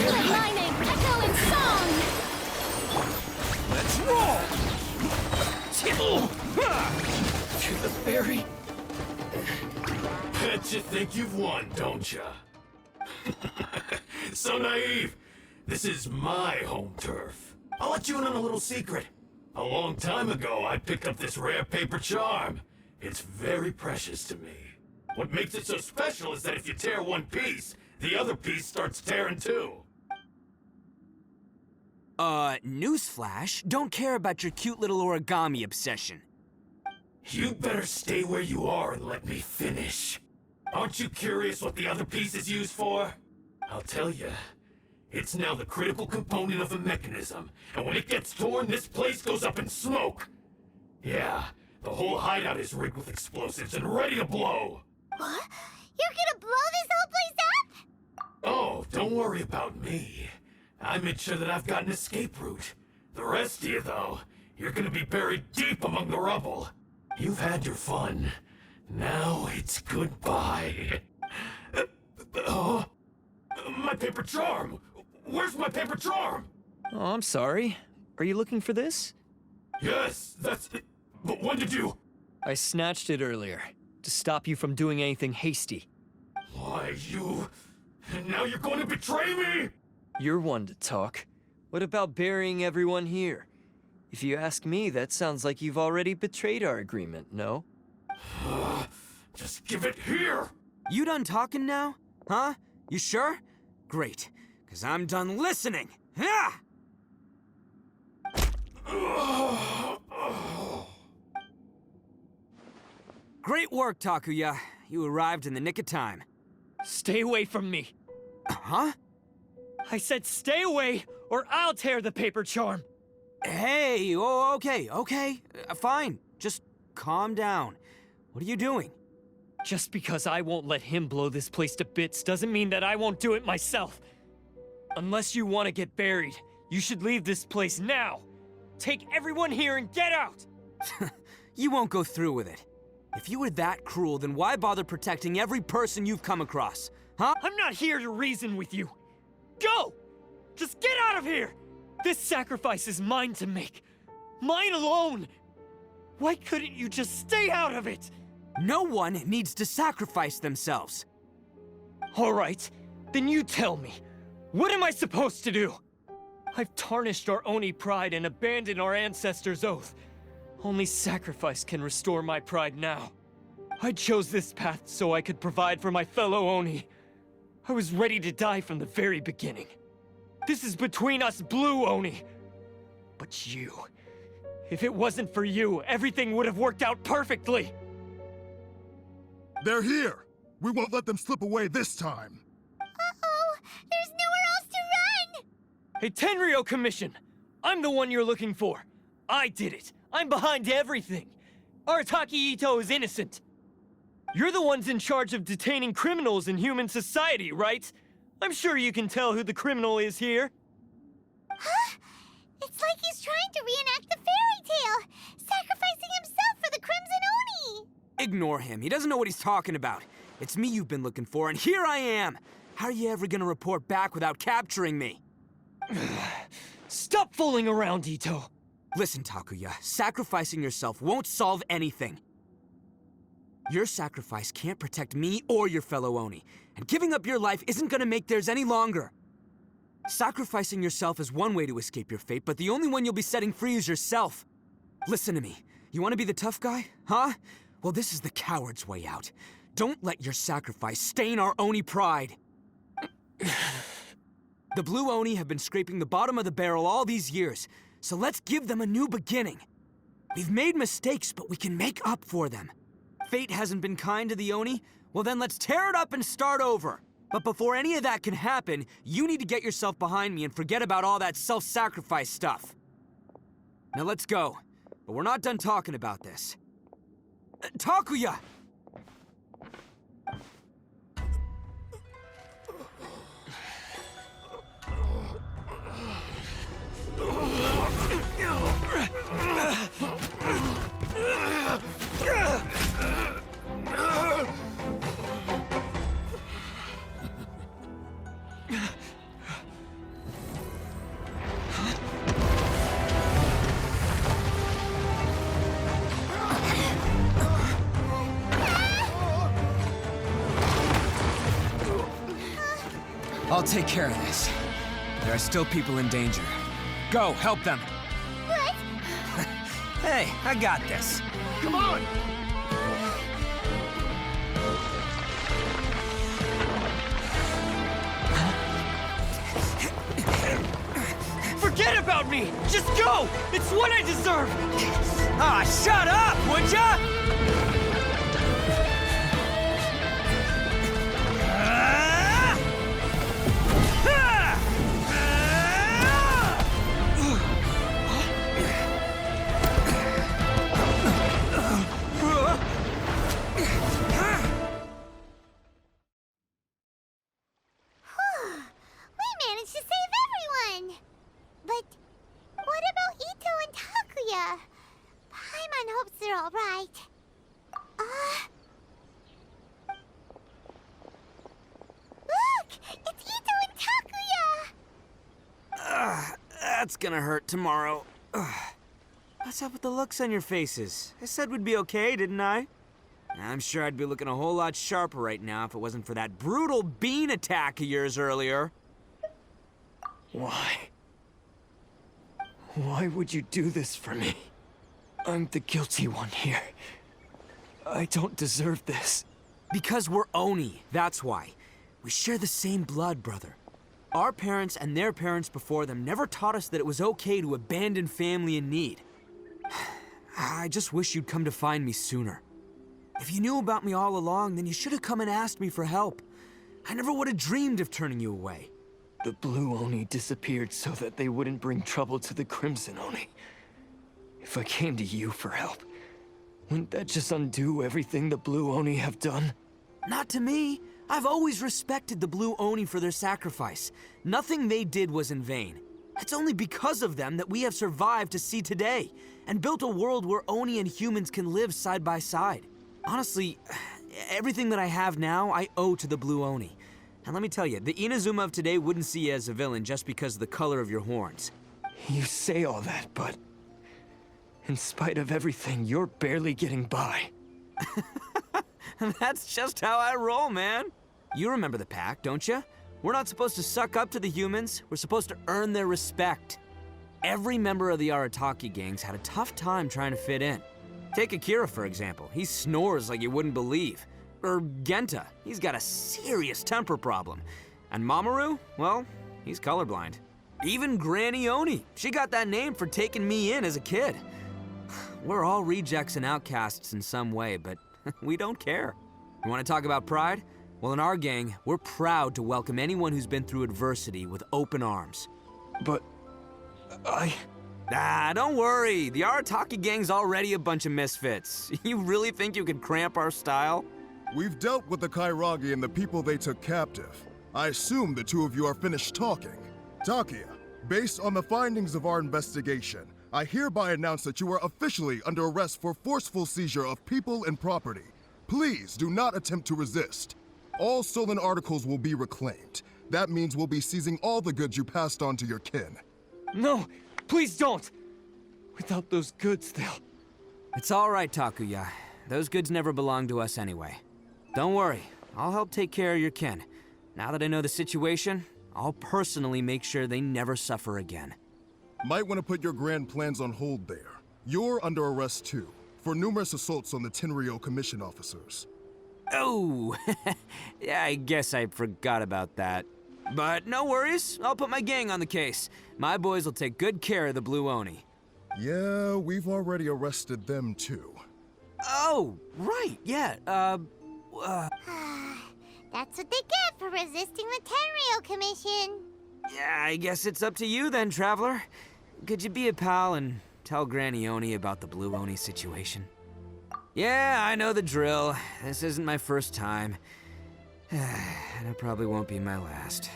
Good mining, echo and song! Let's roll! To the very... Bet you think you've won, don't ya? So naive! This is my home turf. I'll let you in on a little secret. A long time ago, I picked up this rare paper charm. It's very precious to me. What makes it so special is that if you tear one piece, the other piece starts tearing too. Newsflash, don't care about your cute little origami obsession. You better stay where you are and let me finish. Aren't you curious what the other piece is used for? I'll tell you. It's now the critical component of the mechanism, and when it gets torn, this place goes up in smoke. Yeah, the whole hideout is rigged with explosives and ready to blow. What? You're gonna blow this whole place up? Oh, don't worry about me. I made sure that I've got an escape route. The rest of you, though, you're gonna be buried deep among the rubble. You've had your fun. Now it's goodbye. Oh, my paper charm! Where's my paper charm? Oh, I'm sorry. Are you looking for this? Yes, that's it. But when did you... I snatched it earlier, to stop you from doing anything hasty. Why, you... And now you're going to betray me? You're one to talk. What about burying everyone here? If you ask me, that sounds like you've already betrayed our agreement, no? Just give it here! You done talking now? Huh? You sure? Great, because I'm done listening. Ha! Great work, Takuya. You arrived in the nick of time. Stay away from me. Huh? I said stay away, or I'll tear the paper charm. Hey, oh, okay. Fine. Just calm down. What are you doing? Just because I won't let him blow this place to bits doesn't mean that I won't do it myself. Unless you want to get buried, you should leave this place now. Take everyone here and get out! You won't go through with it. If you were that cruel, then why bother protecting every person you've come across? Huh? I'm not here to reason with you. Go! Just get out of here! This sacrifice is mine to make. Mine alone! Why couldn't you just stay out of it? No one needs to sacrifice themselves. All right, then you tell me. What am I supposed to do? I've tarnished our Oni pride and abandoned our ancestors' oath. Only sacrifice can restore my pride now. I chose this path so I could provide for my fellow Oni. I was ready to die from the very beginning. This is between us Blue Oni. But you... If it wasn't for you, everything would have worked out perfectly! They're here! We won't let them slip away this time! Uh-oh! There's nowhere else to run! Hey, Tenryo Commission! I'm the one you're looking for! I did it! I'm behind everything! Arataki Itto is innocent! You're the ones in charge of detaining criminals in human society, right? I'm sure you can tell who the criminal is here. Huh? It's like he's trying to reenact the fairy tale, sacrificing himself for the Crimson Oni! Ignore him. He doesn't know what he's talking about. It's me you've been looking for, and here I am! How are you ever gonna report back without capturing me? Stop fooling around, Itto! Listen, Takuya, sacrificing yourself won't solve anything. Your sacrifice can't protect me or your fellow Oni, and giving up your life isn't gonna make theirs any longer. Sacrificing yourself is one way to escape your fate, but the only one you'll be setting free is yourself. Listen to me. You want to be the tough guy? Huh? Well, this is the coward's way out. Don't let your sacrifice stain our Oni pride. The Blue Oni have been scraping the bottom of the barrel all these years, so let's give them a new beginning. We've made mistakes, but we can make up for them. Fate hasn't been kind to the Oni? Well then let's tear it up and start over. But before any of that can happen, you need to get yourself behind me and forget about all that self-sacrifice stuff. Now let's go. But we're not done talking about this. Takuya! I'll take care of this. There are still people in danger. Go, help them. What? Hey, I got this. Come on! Forget about me! Just go! It's what I deserve! Ah, shut up, would ya? We managed to save everyone! But what about Itto and Takuya? Paimon hopes they're alright. Look! It's Itto and Takuya! That's gonna hurt tomorrow. What's up with the looks on your faces? I said we'd be okay, didn't I? I'm sure I'd be looking a whole lot sharper right now if it wasn't for that brutal bean attack of yours earlier. Why? Why would you do this for me? I'm the guilty one here. I don't deserve this. Because we're Oni, that's why. We share the same blood, brother. Our parents and their parents before them never taught us that it was okay to abandon family in need. I just wish you'd come to find me sooner. If you knew about me all along, then you should have come and asked me for help. I never would have dreamed of turning you away. The Blue Oni disappeared so that they wouldn't bring trouble to the Crimson Oni. If I came to you for help, wouldn't that just undo everything the Blue Oni have done? Not to me. I've always respected the Blue Oni for their sacrifice. Nothing they did was in vain. It's only because of them that we have survived to see today, and built a world where Oni and humans can live side by side. Honestly, everything that I have now, I owe to the Blue Oni. And let me tell you, the Inazuma of today wouldn't see you as a villain just because of the color of your horns. You say all that, but in spite of everything, you're barely getting by. That's just how I roll, man. You remember the pact, don't you? We're not supposed to suck up to the humans. We're supposed to earn their respect. Every member of the Arataki gangs had a tough time trying to fit in. Take Akira, for example. He snores like you wouldn't believe. Or Genta. He's got a serious temper problem. And Mamoru? Well, he's colorblind. Even Granny Oni. She got that name for taking me in as a kid. We're all rejects and outcasts in some way, but we don't care. You want to talk about pride? Well, in our gang, we're proud to welcome anyone who's been through adversity with open arms. But Don't worry. The Arataki gang's already a bunch of misfits. You really think you could cramp our style? We've dealt with the Kairagi and the people they took captive. I assume the two of you are finished talking. Takuya, based on the findings of our investigation, I hereby announce that you are officially under arrest for forceful seizure of people and property. Please do not attempt to resist. All stolen articles will be reclaimed. That means we'll be seizing all the goods you passed on to your kin. no, please don't! Without those goods, they'll... It's all right, Takuya. Those goods never belonged to us anyway. Don't worry. I'll help take care of your kin. Now that I know the situation, I'll personally make sure they never suffer again. Might want to put your grand plans on hold there. You're under arrest too, for numerous assaults on the Tenryo Commission officers. Oh, yeah, I guess I forgot about that. But no worries, I'll put my gang on the case. My boys will take good care of the Blue Oni. Yeah, we've already arrested them too. Oh, right, yeah, That's what they get for resisting the Tenryo Commission. yeah, I guess it's up to you then, Traveler. Could you be a pal and tell Granny Oni about the Blue Oni situation? Yeah, I know the drill. This isn't my first time. And it probably won't be my last.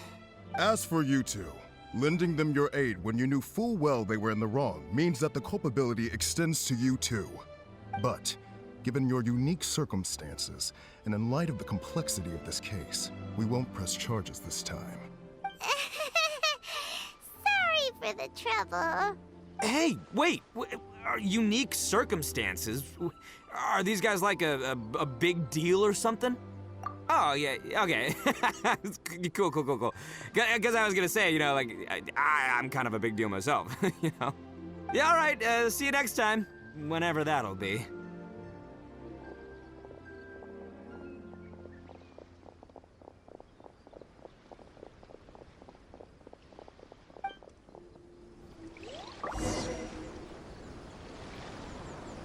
As for you two, lending them your aid when you knew full well they were in the wrong means that the culpability extends to you too. But, given your unique circumstances, and in light of the complexity of this case, we won't press charges this time. Sorry for the trouble. Hey, wait! Unique circumstances? Are these guys like a big deal or something? Oh, yeah, okay. Cool. Because I was gonna say, like, I'm kind of a big deal myself, Yeah, all right, see you next time. Whenever that'll be.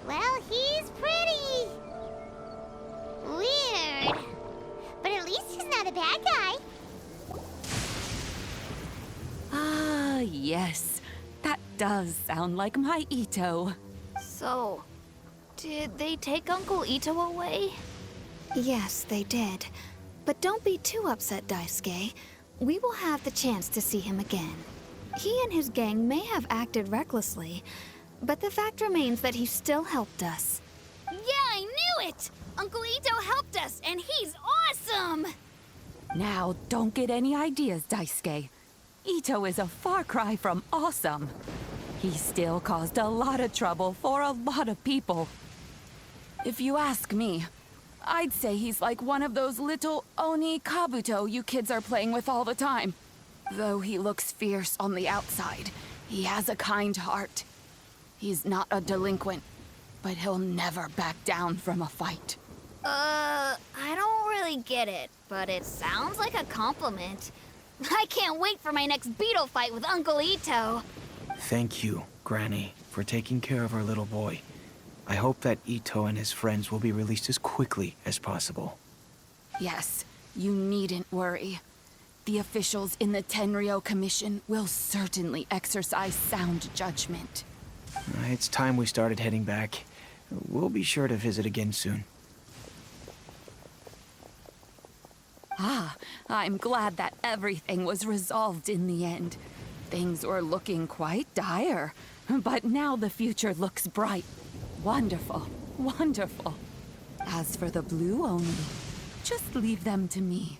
Well, he's pretty. Weird. But at least he's not a bad guy. Ah, yes. That does sound like my Itto. So, did they take Uncle Itto away? Yes, they did. But don't be too upset, Daisuke. We will have the chance to see him again. He and his gang may have acted recklessly, but the fact remains that he still helped us. Yeah, I knew it! Uncle Itto helped us, and he's awesome! Now, don't get any ideas, Daisuke. Itto is a far cry from awesome. He still caused a lot of trouble for a lot of people. If you ask me, I'd say he's like one of those little Oni Kabuto you kids are playing with all the time. Though he looks fierce on the outside, he has a kind heart. He's not a delinquent, but he'll never back down from a fight. I don't really get it, but it sounds like a compliment. I can't wait for my next beetle fight with Uncle Itto. Thank you, Granny, for taking care of our little boy. I hope that Itto and his friends will be released as quickly as possible. Yes, you needn't worry. The officials in the Tenryo Commission will certainly exercise sound judgment. It's time we started heading back. We'll be sure to visit again soon. Ah, I'm glad that everything was resolved in the end. Things were looking quite dire, but now the future looks bright. Wonderful, wonderful. As for the Blue Oni, just leave them to me.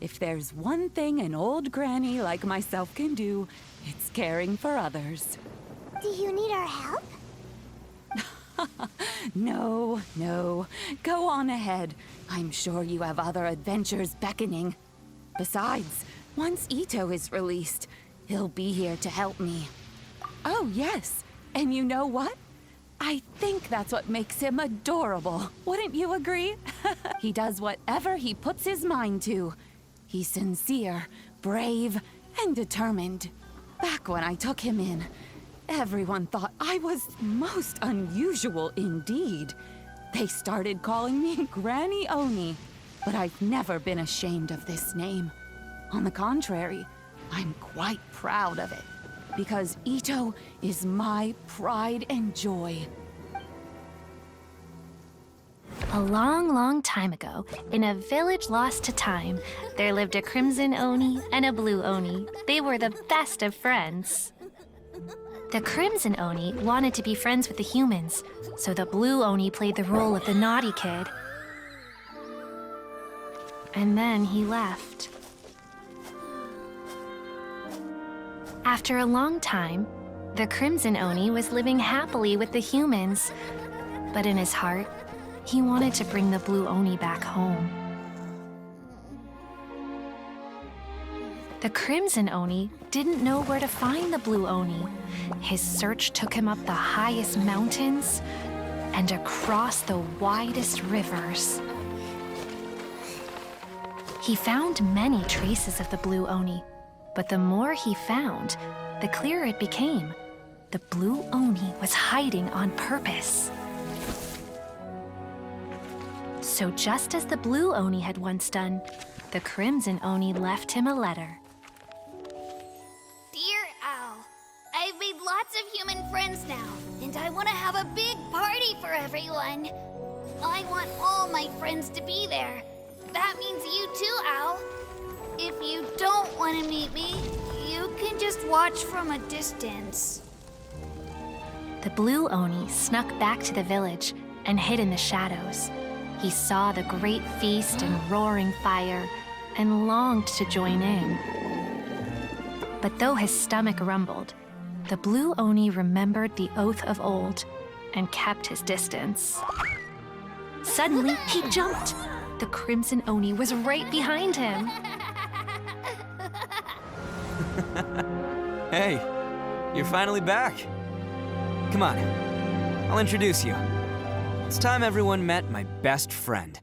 If there's one thing an old granny like myself can do, it's caring for others. Do you need our help? No. Go on ahead. I'm sure you have other adventures beckoning. Besides, once Itto is released, he'll be here to help me. Oh, yes. And you know what? I think that's what makes him adorable. Wouldn't you agree? He does whatever he puts his mind to. He's sincere, brave, and determined. Back when I took him in, everyone thought I was most unusual indeed. They started calling me Granny Oni, but I've never been ashamed of this name. On the contrary, I'm quite proud of it, because Itto is my pride and joy. A long time ago, in a village lost to time, there lived a Crimson Oni and a Blue Oni. They were the best of friends. The Crimson Oni wanted to be friends with the humans, so the Blue Oni played the role of the naughty kid. And then he left. After a long time, the Crimson Oni was living happily with the humans, but in his heart, he wanted to bring the Blue Oni back home. The Crimson Oni didn't know where to find the Blue Oni. His search took him up the highest mountains and across the widest rivers. He found many traces of the Blue Oni, but the more he found, the clearer it became. The Blue Oni was hiding on purpose. So just as the Blue Oni had once done, the Crimson Oni left him a letter. Dear Al, I've made lots of human friends now, and I want to have a big party for everyone. I want all my friends to be there. That means you too, Al. If you don't want to meet me, you can just watch from a distance. The Blue Oni snuck back to the village and hid in the shadows. He saw the great feast and roaring fire and longed to join in. But though his stomach rumbled, the Blue Oni remembered the oath of old and kept his distance. Suddenly, he jumped. The Crimson Oni was right behind him. Hey, you're finally back. Come on, I'll introduce you. It's time everyone met my best friend.